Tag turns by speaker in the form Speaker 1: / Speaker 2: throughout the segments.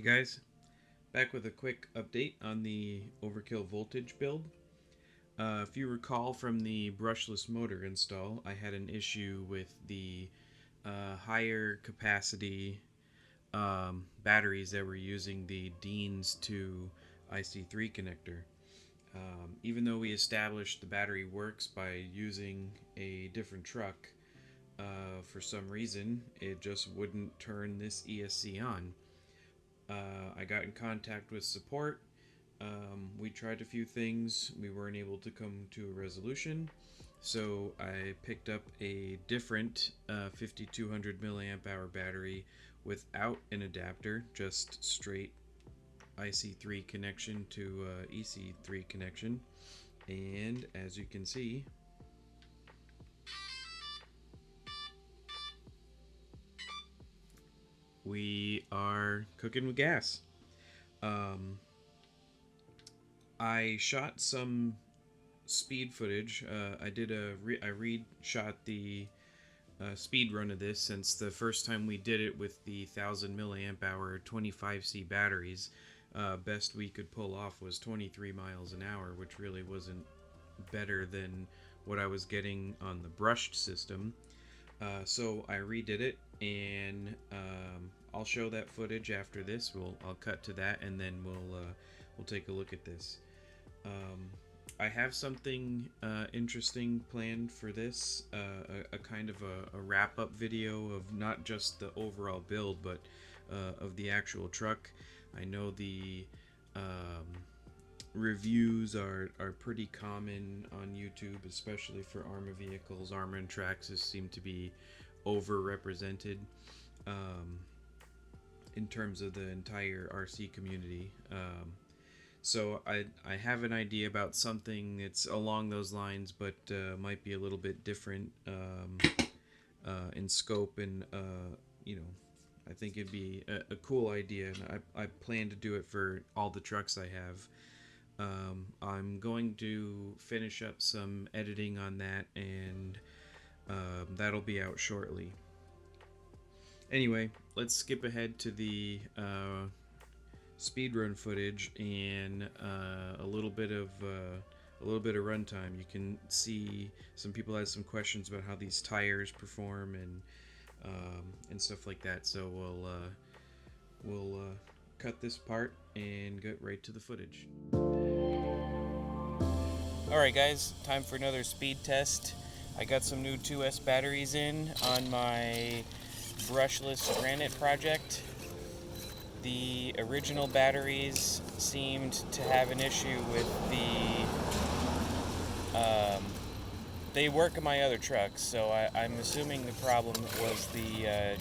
Speaker 1: Hey guys, back with a quick update on the overkill voltage build. If you recall from the brushless motor install, I had an issue with the higher capacity batteries that were using the Deans to IC3 connector. Even though we established the battery works by using a different truck, for some reason it just wouldn't turn this ESC on. I got in contact with support. We tried a few things. We weren't able to come to a resolution. So I picked up a different 5200 milliamp hour battery without an adapter, just straight IC3 connection to EC3 connection. And as you can see, we are cooking with gas. I shot some speed footage. I re-shot the speed run of this, since the first time we did it with the 1000 milliamp hour 25C batteries, best we could pull off was 23 miles an hour, which really wasn't better than what I was getting on the brushed system. So I redid it, and I'll show that footage after this. I'll cut to that, and then we'll take a look at this. I have something interesting planned for this, a kind of a wrap-up video of not just the overall build, but of the actual truck. I know the reviews are pretty common on YouTube, especially for ARMA vehicles. ARMA and Traxxas seem to be overrepresented in terms of the entire RC community. So I have an idea about something that's along those lines, but might be a little bit different in scope, and I think it'd be a cool idea, and I plan to do it for all the trucks I have. I'm going to finish up some editing on that, and that'll be out shortly. Anyway, let's skip ahead to the speedrun footage and a little bit of runtime. You can see some people had some questions about how these tires perform and stuff like that. So we'll cut this part and get right to the footage. Alright guys, time for another speed test. I got some new 2S batteries in on my brushless granite project. The original batteries seemed to have an issue with they work in my other trucks, so I'm assuming the problem was the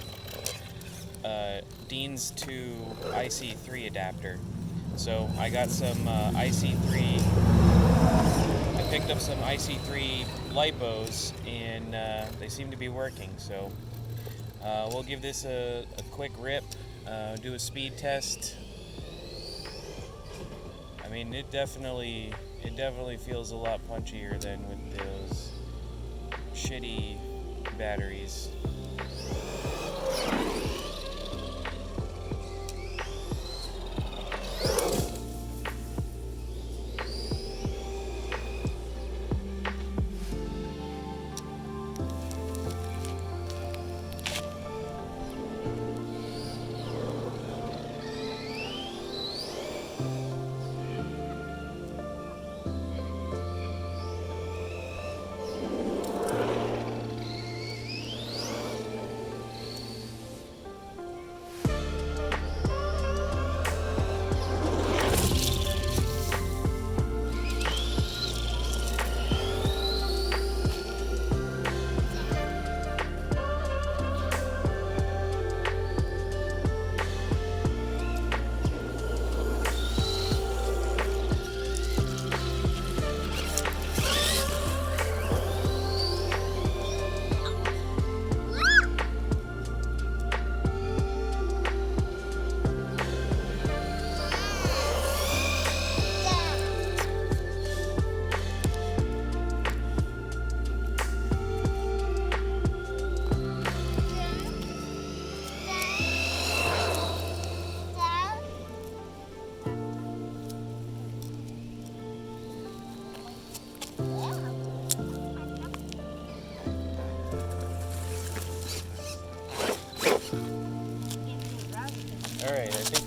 Speaker 1: Deans to IC3 adapter. So I got some IC3, I picked up some IC3 lipos, and they seem to be working. So we'll give this a quick rip. Do a speed test. I mean, it definitely feels a lot punchier than with those shitty batteries.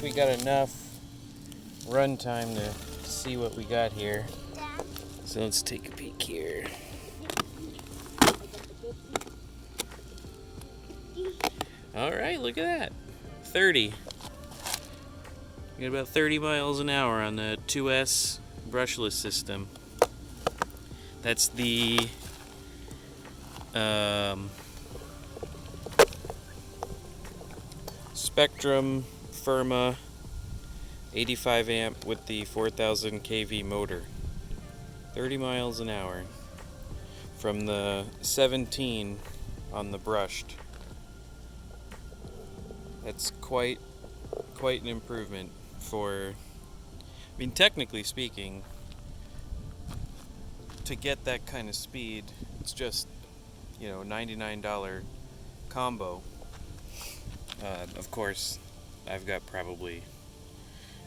Speaker 1: we got enough run time to see what we got here. So let's take a peek here. Alright, look at that. 30. We got about 30 miles an hour on the 2S brushless system. That's the Spektrum Firma 85 amp with the 4000 kV motor. 30 miles an hour from the 17 on the brushed. That's quite an improvement for, I mean, technically speaking, to get that kind of speed, it's just, you know, $99 combo. Of course, I've got probably,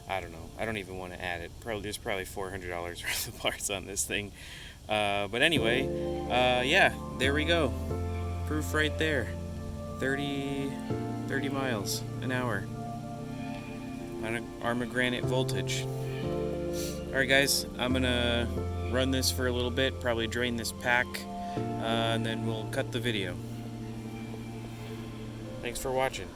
Speaker 1: I don't know, I don't even want to add it. There's probably $400 worth of parts on this thing. But anyway, yeah, there we go. Proof right there. 30 miles an hour on an Armagranite voltage. Alright guys, I'm gonna run this for a little bit, probably drain this pack, and then we'll cut the video. Thanks for watching.